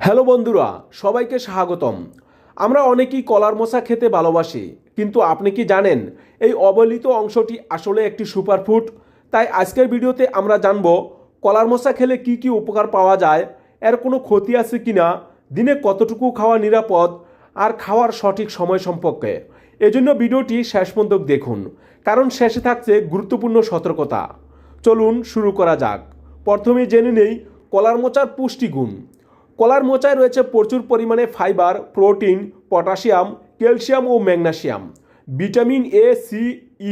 Hello বন্ধুরা, সবাইকে স্বাগতম। আমরা অনেকেই কলার মোচা খেতে ভালোবাসি, কিন্তু আপনি কি জানেন এই অবহেলিত অংশটি আসলে একটি সুপারফুড? তাই আজকের ভিডিওতে আমরা জানব কলার মোচা খেলে কি কি উপকার পাওয়া যায়, এর কোনো ক্ষতি আছে কিনা, দিনে কতটুকু খাওয়া নিরাপদ, আর খাওয়ার সঠিক সময় সম্পর্কে। এজন্য ভিডিওটি শেষ পর্যন্ত দেখুন, কারণ শেষে থাকছে গুরুত্বপূর্ণ সতর্কতা। চলুন শুরু করা যাক। প্রথমে জেনে নেই কলার মোচার পুষ্টিগুণ। কলার মোচায় রয়েছে প্রচুর পরিমাণে ফাইবার, প্রোটিন, পটাশিয়াম, ক্যালসিয়াম ও magnesium, vitamin A, C,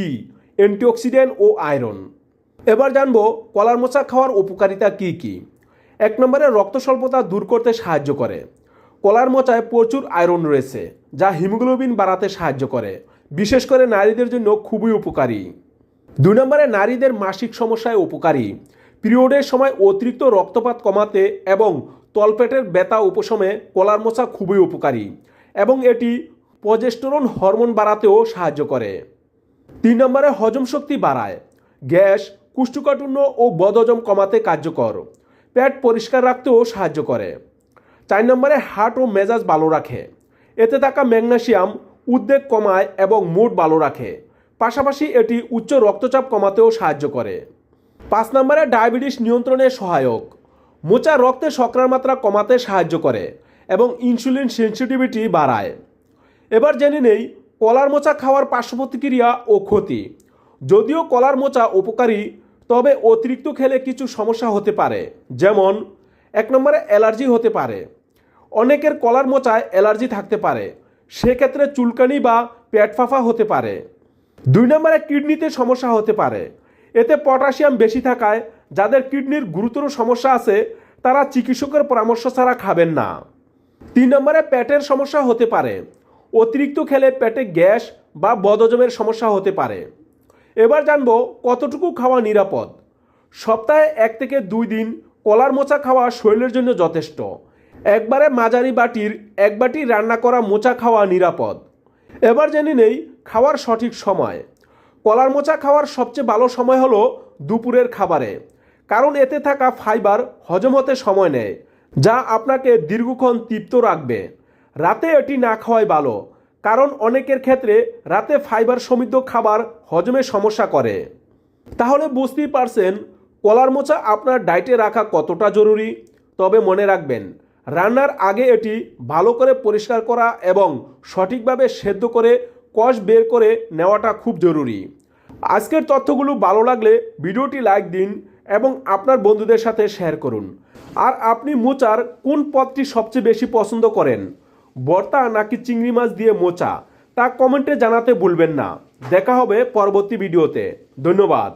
E, antioxidant ও আয়রন। এবার জানবো কলার মোচা খাওয়ার উপকারিতা কি কি। 1 নম্বরে রক্ত স্বল্পতা দূর করতে সাহায্য করে। কলার মোচায় প্রচুর আয়রন রয়েছে, যা হিমোগ্লোবিন বাড়াতে সাহায্য করে, বিশেষ করে নারীদের জন্য খুবই উপকারী। 2 নম্বরে নারীদের মাসিক সমস্যায় উপকারী। পিরিয়ডের সময় অতিরিক্ত রক্তপাত কমাতে এবং তলপেটের ব্যথা উপশমে কলার মোচা খুবই উপকারী, এবং এটি প্রজেস্টেরন হরমোন বাড়াতেও সাহায্য করে। 3 নম্বরে হজম শক্তি বাড়ায়। গ্যাস, কোষ্ঠকাঠিন্য ও বদহজম কমাতে কার্যকর। পেট পরিষ্কার রাখতেও সাহায্য করে। 4 নম্বরে হার্ট ও মেজাজ ভালো রাখে। এতে থাকা ম্যাগনেসিয়াম উদ্বেগ কমায় এবং মুড ভালো রাখে। পাশাপাশি এটি উচ্চ রক্তচাপ কমাতেও সাহায্য করে। 5 নম্বরে ডায়াবেটিস নিয়ন্ত্রণে সহায়ক। মোচা রক্তে শর্করার মাত্রা কমাতে সাহায্য করে এবং ইনসুলিন সেন্সিটিভিটি বাড়ায়। এবার জেনে নেই কলার মোচা খাওয়ার পার্শ্ব প্রতিক্রিয়া ও ক্ষতি। যদিও কলার মোচা উপকারী, তবে অতিরিক্ত খেলে কিছু সমস্যা হতে পারে, যেমন 1 নম্বরে অ্যালার্জি হতে পারে। অনেকের কলার মোচায় অ্যালার্জি থাকতে পারে, সেক্ষেত্রে চুলকানি বা পেট ফাঁপা হতে পারে। 2 নম্বরে কিডনিতে সমস্যা হতে পারে। এতে পটাশিয়াম বেশি থাকায় যাদের কিডনির গুরুতর সমস্যা আছে তারা চিকিৎসকের পরামর্শ ছাড়া খাবেন না। 3 নম্বরে পেটের সমস্যা হতে পারে। অতিরিক্ত খেলে পেটে গ্যাস বা বদহজমের সমস্যা হতে পারে। এবার জানবো কতটুকু খাওয়া নিরাপদ। সপ্তাহে 1 থেকে 2 দিন কলার মোচা খাওয়া শরীরের জন্য যথেষ্ট। একবারে মাঝারি বাটির 1 বাটি রান্না করা মোচা খাওয়া নিরাপদ। এবার জেনে নেই খাওয়ার সঠিক সময়। কলার মোচা খাওয়ার সবচেয়ে ভালো সময় হলো দুপুরের খাবারে, কারণ এতে থাকা ফাইবার হজম হতে সময় নেয়, যা আপনাকে দীর্ঘক্ষণ তৃপ্ত রাখবে। রাতে এটি না খাওয়াই ভালো, কারণ অনেকের ক্ষেত্রে রাতে ফাইবার সমৃদ্ধ খাবার হজমে সমস্যা করে। তাহলে বুঝতেই পারছেন কলার মোচা আপনার ডায়েটে রাখা কতটা জরুরি। তবে মনে রাখবেন, রান্নার আগে এটি ভালো করে পরিষ্কার করা এবং সঠিকভাবে সেদ্ধ করে কষ বের করে নেওয়াটা খুব জরুরি। আজকের তথ্যগুলো ভালো লাগলে ভিডিওটি লাইক দিন এবং আপনার বন্ধুদের সাথে শেয়ার করুন। আর আপনি মোচার কোন পদটি সবচেয়ে বেশি পছন্দ করেন, ভর্তা নাকি চিংড়ি মাছ দিয়ে মোচা, তা কমেন্টে জানাতে ভুলবেন না। দেখা হবে পরবর্তী ভিডিওতে। ধন্যবাদ।